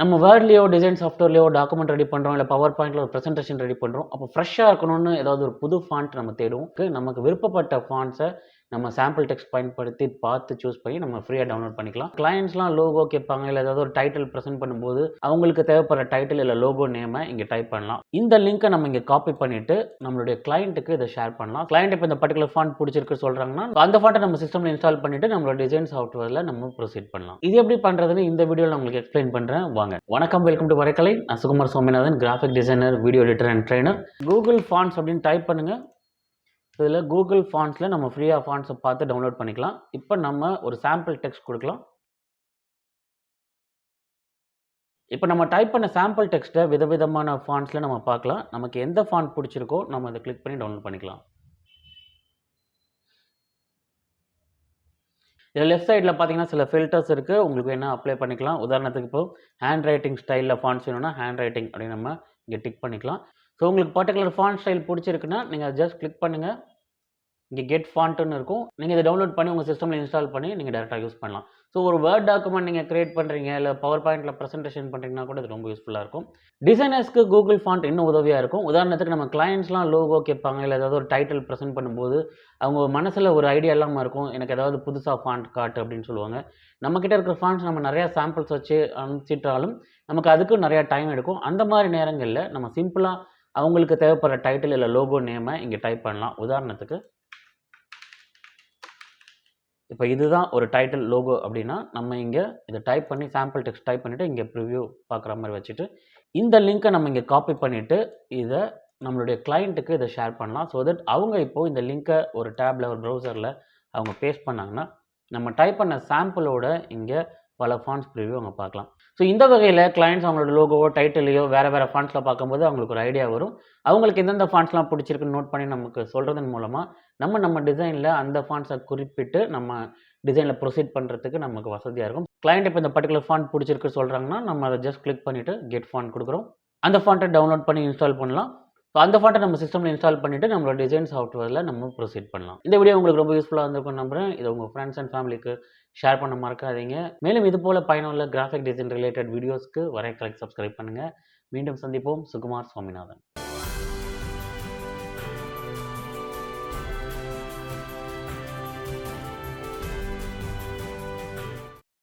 நம்ம வேர்ட்லயோ, design சாஃப்ட்வேர்லயோ document ready பண்றோம். இல்ல பவர் பாயிண்ட்ல ஒரு பிரசன்டேஷன் ரெடி பண்றோம். அப்போ ஃப்ரெஷ்ஷா இருக்கணும்னு ஏதாவது ஒரு புது ஃபாண்ட் நம்ம தேடுவோம். நமக்கு விருப்பப்பட்ட ஃபாண்ட்ஸ நம்ம சாம்பிள் டெக்ஸ்ட் பயன்படுத்தி பார்த்து சூஸ் பண்ணி நம்ம ஃப்ரீயா டவுன்லோட் பண்ணிக்கலாம். கிளையண்ட்ஸ்லாம் லோகோ கேட்பாங்க. இல்ல ஏதாவது ஒரு டைட்டில் பிரசன்ட் பண்ணும்போது அவங்களுக்கு தேவைப்படுற டைட்டில் இல்ல லோகோ நேம இங்க டைப் பண்ணலாம். இந்த லிங்க்க நம்ம இங்க காப்பி பண்ணிட்டு நம்மளுடைய கிளையண்ட்டுக்கு இத ஷேர் பண்ணலாம். கிளையண்ட் இப்ப இந்த பர்ட்டிகுலர் ஃபாண்ட் பிடிச்சிருக்கு சொல்றாங்கன்னா, அந்த ஃபாண்ட்ட நம்ம சிஸ்டம்ல இன்ஸ்டால் பண்ணிட்டு நம்மளோட டிசைன் சாஃப்ட்வேர்ல நம்ம ப்ரொசீட் பண்ணலாம். இது எப்படி பண்றதுன்னு இந்த வீடியோல நான் உங்களுக்கு எக்ஸ்பிளைன் பண்றேன். வாங்க. வணக்கம், வெல்கம் டு வரைகலை. நான் Sukumar Swaminathan, graphic designer, video editor and trainer. Google fonts அப்படின்னு டைப் பண்ணுங்க. இதில் கூகுள் ஃபாண்ட்ஸில் நம்ம ஃப்ரீயாக ஃபாண்ட்ஸை பார்த்து டவுன்லோட் பண்ணிக்கலாம். இப்போ நம்ம ஒரு சாம்பிள் டெக்ஸ்ட் கொடுக்கலாம். இப்போ நம்ம டைப் பண்ண சாம்பிள் டெக்ஸ்ட்டை விதவிதமான ஃபாண்ட்ஸில் நம்ம பார்க்கலாம். நமக்கு எந்த ஃபாண்ட் பிடிச்சிருக்கோ நம்ம அதை கிளிக் பண்ணி டவுன்லோட் பண்ணிக்கலாம். இதில் லெஃப்ட் சைடில் பார்த்தீங்கன்னா சில ஃபில்டர்ஸ் இருக்குது. உங்களுக்கு வேணால் அப்ளை பண்ணிக்கலாம். உதாரணத்துக்கு இப்போ ஹேண்ட் ரைட்டிங் ஸ்டைலில் ஃபாண்ட்ஸ் வேணும்னா ஹேண்ட் ரைட்டிங் அப்படின்னு நம்ம இங்கே டிக் பண்ணிக்கலாம். ஸோ உங்களுக்கு பர்டிகுலர் ஃபாண்ட் ஸ்டைல் பிடிச்சிருக்குன்னா நீங்கள் ஜஸ்ட் கிளிக் பண்ணுங்கள். இங்கே கெட் ஃபாண்ட்டுன்னு இருக்கும். நீங்கள் இதை டவுன்லோட் பண்ணி உங்கள் சிஸ்டமில் இன்ஸ்டால் பண்ணி நீங்கள் டேரெக்டாக யூஸ் பண்ணலாம். ஸோ ஒரு வேர்ட் டாக்குமெண்ட் நீங்கள் கிரியேட் பண்ணுறீங்க, இல்லை பவர் பாயிண்டில் ப்ரெசன்டேஷன் பண்ணுறீங்கன்னா கூட இது ரொம்ப யூஸ்ஃபுல்லாக இருக்கும். டிசைனர்ஸ்க்கு கூகுள் ஃபாண்ட் இன்னும் உதவியாக இருக்கும். உதாரணத்துக்கு நம்ம கிளையண்ட்ஸ்லாம் லோகோ கேட்பாங்க, இல்லை ஏதாவது ஒரு டைட்டில் ப்ரெசென்ட் பண்ணும்போது அவங்க மனசில் ஒரு ஐடியா இல்லாமல் இருக்கும். எனக்கு ஏதாவது புதுசாக ஃபாண்ட் காட்டு அப்படின்னு சொல்லுவாங்க. நம்மக்கிட்ட இருக்கிற ஃபாண்ட்ஸ் நம்ம நிறையா சாம்பிள்ஸ் வச்சு அனுப்பிச்சிட்டாலும் நமக்கு அதுக்கும் நிறையா டைம் எடுக்கும். அந்த மாதிரி நேரங்களில் நம்ம சிம்பிளாக அவங்களுக்கு தேவைப்படுற டைட்டில் இல்லை லோகோ நேமை இங்கே டைப் பண்ணலாம். உதாரணத்துக்கு இப்போ இதுதான் ஒரு டைட்டில் லோகோ அப்படின்னா நம்ம இங்கே இதை டைப் பண்ணி சாம்பிள் டெக்ஸ்ட் டைப் பண்ணிவிட்டு இங்கே ப்ரிவ்யூ பார்க்குற மாதிரி வச்சுட்டு இந்த லிங்க்கை நம்ம இங்கே காப்பி பண்ணிவிட்டு இதை நம்மளுடைய கிளைண்ட்டுக்கு இதை ஷேர் பண்ணலாம். ஸோ தட் அவங்க இப்போது இந்த லிங்க்கை ஒரு டேப்பில் ஒரு ப்ரௌசரில் அவங்க பேஸ்ட் பண்ணாங்கன்னா நம்ம டைப் பண்ண சாம்பிளோட இங்கே பல ஃபாண்ட்ஸ் ப்ரிவ்யூ அவங்க பார்க்கலாம். ஸோ இந்த வகையில் கிளைண்ட்ஸ் அவங்களோட லோகோவோ டைட்டிலையோ வேறு ஃபாண்ட்ஸில் பார்க்கும்போது அவங்களுக்கு ஒரு ஐடியா வரும். அவங்களுக்கு எந்தெந்த ஃபாண்ட்ஸ்லாம் பிடிச்சிருக்குன்னு நோட் பண்ணி நமக்கு சொல்கிறதன் மூலமாக நம்ம டிசைனில் அந்த ஃபாண்ட்ஸை குறிப்பிட்டு நம்ம டிசைனில் ப்ரொசீட் பண்ணுறதுக்கு நமக்கு வசதியாக இருக்கும். கிளைண்ட் இப்போ இந்த பர்டிகுலர் ஃபாண்ட் பிடிச்சிருக்கு சொல்கிறாங்கன்னா நம்ம அதை ஜஸ்ட் கிளிக் பண்ணிவிட்டு கெட் ஃபாண்ட் கொடுக்குறோம். அந்த ஃபாண்ட்டை டவுன்லோட் பண்ணி இன்ஸ்டால் பண்ணலாம். ஸோ அந்த ஃபாண்ட்டை நம்ம சிஸ்டமில் இன்ஸ்டால் பண்ணிவிட்டு நம்மளோட டிசைன் சாஃப்ட்வேரில் நம்ம ப்ரொசீட் பண்ணலாம். இந்த வீடியோ உங்களுக்கு ரொம்ப யூஸ்ஃபுல்லாக இருந்திருக்கும் நம்புகிறேன். இதை உங்கள் ஃப்ரெண்ட்ஸ் அண்ட் ஃபேமிலிக்கு ஷேர் பண்ண மறக்காதீங்க. மேலும் இது போல் பயனுள்ள கிராஃபிக் டிசைன் ரிலேட்டட் வீடியோஸ்க்கு வரைகலைக்கு சப்ஸ்கிரைப் பண்ணுங்கள். மீண்டும் சந்திப்போம். சுகுமார் சுவாமிநாதன்.